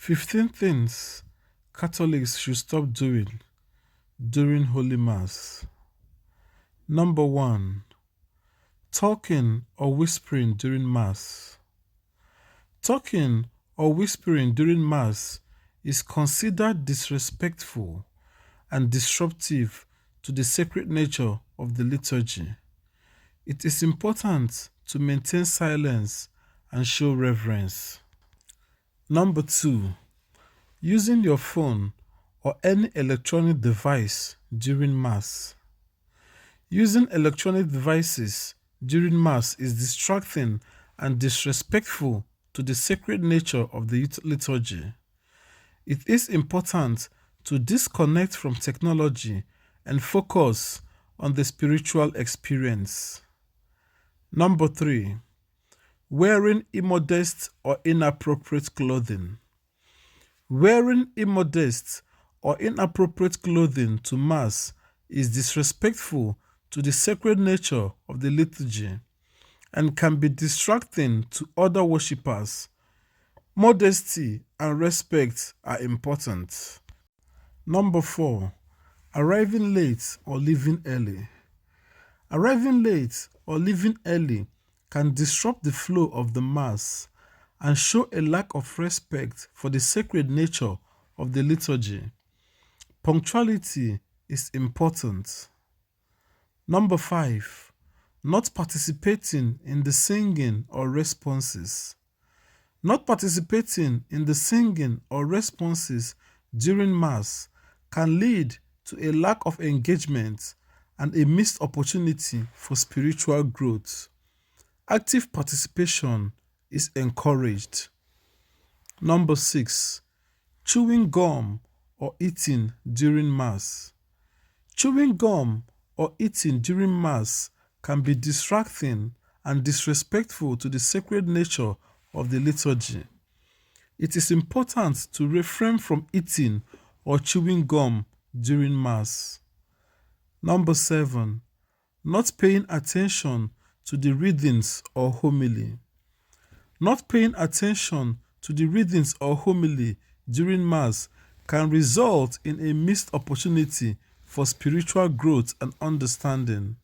15 things Catholics should stop doing during Holy Mass. Number 1. Talking or whispering during Mass. Talking or whispering during Mass is considered disrespectful and disruptive to the sacred nature of the liturgy. It is important to maintain silence and show reverence. Number 2. Using your phone or any electronic device during Mass. Using electronic devices during Mass is distracting and disrespectful to the sacred nature of the liturgy. It is important to disconnect from technology and focus on the spiritual experience. Number 3. Wearing immodest or inappropriate clothing. Wearing immodest or inappropriate clothing to Mass is disrespectful to the sacred nature of the liturgy and can be distracting to other worshippers. Modesty and respect are important. Number 4. Arriving late or leaving early. Arriving late or leaving early can disrupt the flow of the Mass and show a lack of respect for the sacred nature of the liturgy. Punctuality is important. Number 5. Not participating in the singing or responses. Not participating in the singing or responses during Mass can lead to a lack of engagement and a missed opportunity for spiritual growth. Active participation is encouraged. Number 6. Chewing gum or eating during Mass. Chewing gum or eating during Mass can be distracting and disrespectful to the sacred nature of the liturgy. It is important to refrain from eating or chewing gum during Mass. Number 7. Not paying attention to the readings or homily. Not paying attention to the readings or homily during Mass can result in a missed opportunity for spiritual growth and understanding.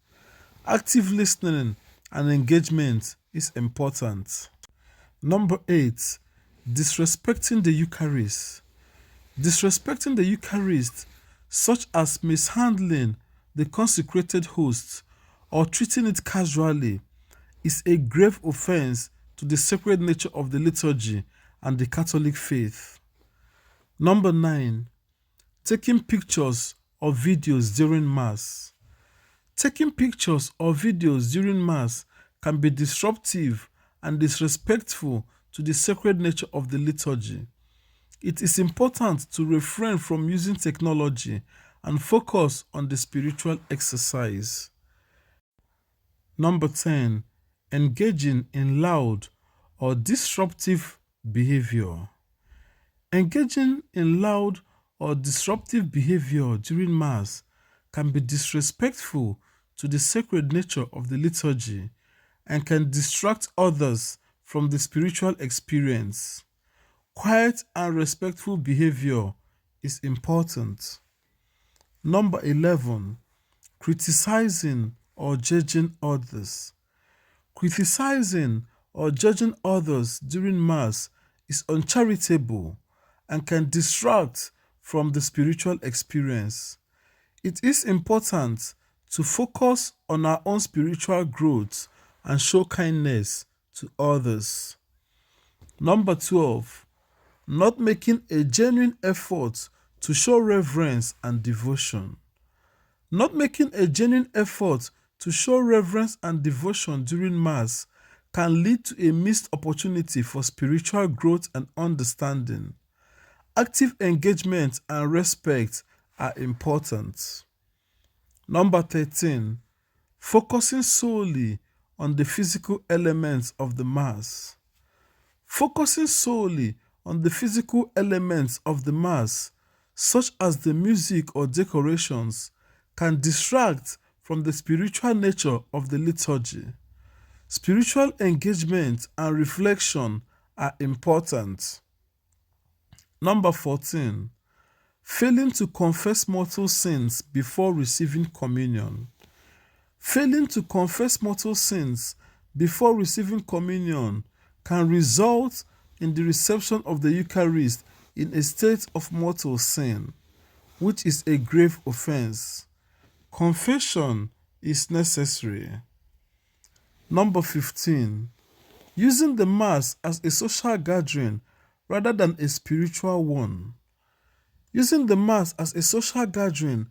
Active listening and engagement is important. Number 8. Disrespecting the Eucharist. Disrespecting the Eucharist, such as mishandling the consecrated host or treating it casually, is a grave offense to the sacred nature of the liturgy and the Catholic faith. Number 9. Taking pictures or videos during Mass. Taking pictures or videos during Mass can be disruptive and disrespectful to the sacred nature of the liturgy. It is important to refrain from using technology and focus on the spiritual exercise. Number 10. Engaging in loud or disruptive behavior. Engaging in loud or disruptive behavior during Mass can be disrespectful to the sacred nature of the liturgy and can distract others from the spiritual experience. Quiet and respectful behavior is important. Number 11. Criticizing or judging others. Criticizing or judging others during Mass is uncharitable and can distract from the spiritual experience. It is important to focus on our own spiritual growth and show kindness to others. Number 12. Not making a genuine effort to show reverence and devotion. Not making a genuine effort to show reverence and devotion during Mass can lead to a missed opportunity for spiritual growth and understanding. Active engagement and respect are important. Number 13. Focusing solely on the physical elements of the Mass. Focusing solely on the physical elements of the Mass, such as the music or decorations, can distract from the spiritual nature of the liturgy. Spiritual engagement and reflection are important. Number 14. Failing to confess mortal sins before receiving communion. Failing to confess mortal sins before receiving communion can result in the reception of the Eucharist in a state of mortal sin, which is a grave offense. Confession is necessary. Number 15. Using the Mass as a social gathering rather than a spiritual one. Using the Mass as a social gathering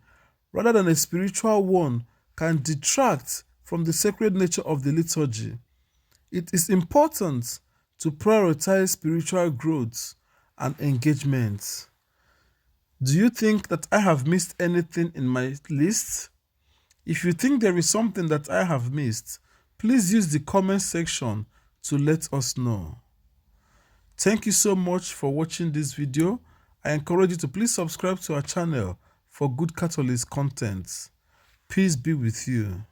rather than a spiritual one can detract from the sacred nature of the liturgy. It is important to prioritize spiritual growth and engagement. Do you think that I have missed anything in my list? If you think there is something that I have missed, please use the comment section to let us know. Thank you so much for watching this video. I encourage you to please subscribe to our channel for good Catholic content. Peace be with you.